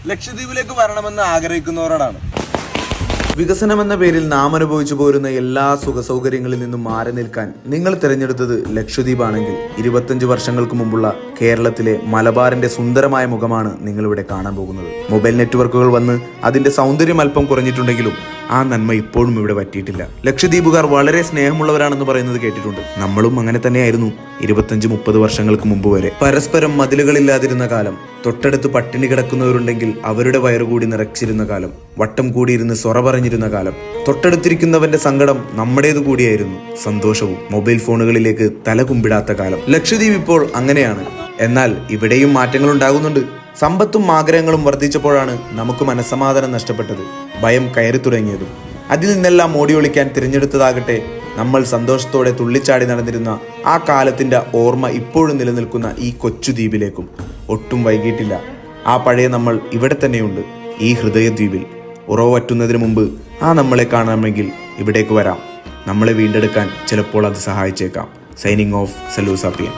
ലക്ഷദ്വീപിലേക്ക് വരണമെന്ന് ആഗ്രഹിക്കുന്നവരോടാണ്. വികസനമെന്ന പേരിൽ നാം അനുഭവിച്ചു പോരുന്ന എല്ലാ സുഖസൗകര്യങ്ങളിൽ നിന്നും മാറി നിൽക്കാൻ നിങ്ങൾ തിരഞ്ഞെടുത്തത് ലക്ഷദ്വീപാണെങ്കിൽ 25 വർഷങ്ങൾക്ക് മുമ്പുള്ള കേരളത്തിലെ മലബാറിന്റെ സുന്ദരമായ മുഖമാണ് നിങ്ങളിവിടെ കാണാൻ പോകുന്നത്. മൊബൈൽ നെറ്റ്വർക്കുകൾ വന്ന് അതിന്റെ സൗന്ദര്യം അല്പം കുറഞ്ഞിട്ടുണ്ടെങ്കിലും ആ നന്മ ഇപ്പോഴും ഇവിടെ പറ്റിയിട്ടില്ല. ലക്ഷദ്വീപുകാർ വളരെ സ്നേഹമുള്ളവരാണെന്ന് പറയുന്നത് കേട്ടിട്ടുണ്ട്. നമ്മളും അങ്ങനെ തന്നെയായിരുന്നു 25-30 വർഷങ്ങൾക്ക് മുമ്പ് വരെ. പരസ്പരം മതിലുകളില്ലാതിരുന്ന കാലം, തൊട്ടടുത്ത് പട്ടിണി കിടക്കുന്നവരുണ്ടെങ്കിൽ അവരുടെ വയറുകൂടി നിറച്ചിരുന്ന കാലം, വട്ടം കൂടിയിരുന്ന് സൊറ പറഞ്ഞിരുന്ന കാലം, തൊട്ടടുത്തിരിക്കുന്നവന്റെ സങ്കടം നമ്മുടേതു കൂടിയായിരുന്നു, സന്തോഷവും മൊബൈൽ ഫോണുകളിലേക്ക് തല കുമ്പിടാത്ത കാലം. ലക്ഷദ്വീപ് ഇപ്പോൾ അങ്ങനെയാണ്. എന്നാൽ ഇവിടെയും മാറ്റങ്ങൾ ഉണ്ടാകുന്നുണ്ട്. സമ്പത്തും ആഗ്രഹങ്ങളും വർദ്ധിച്ചപ്പോഴാണ് നമുക്ക് മനസ്സമാധാനം നഷ്ടപ്പെട്ടത്, ഭയം കയറി തുടങ്ങിയതും. അതിൽ നിന്നെല്ലാം ഓടിയൊളിക്കാൻ തിരഞ്ഞെടുത്തതാകട്ടെ നമ്മൾ സന്തോഷത്തോടെ തുള്ളിച്ചാടി നടന്നിരുന്ന ആ കാലത്തിന്റെ ഓർമ്മ ഇപ്പോഴും നിലനിൽക്കുന്ന ഈ കൊച്ചു ദ്വീപിലേക്കും. ഒട്ടും വൈകിട്ടില്ല. ആ പഴയ നമ്മൾ ഇവിടെ തന്നെയുണ്ട്, ഈ ഹൃദയദ്വീപിൽ. ഉറവറ്റുന്നതിന് മുമ്പ് ആ നമ്മളെ കാണാമെങ്കിൽ ഇവിടേക്ക് വരാം. നമ്മളെ വീണ്ടെടുക്കാൻ ചിലപ്പോൾ അത് സഹായിച്ചേക്കാം. Signing off, സലൂസാപ്പിയൻ.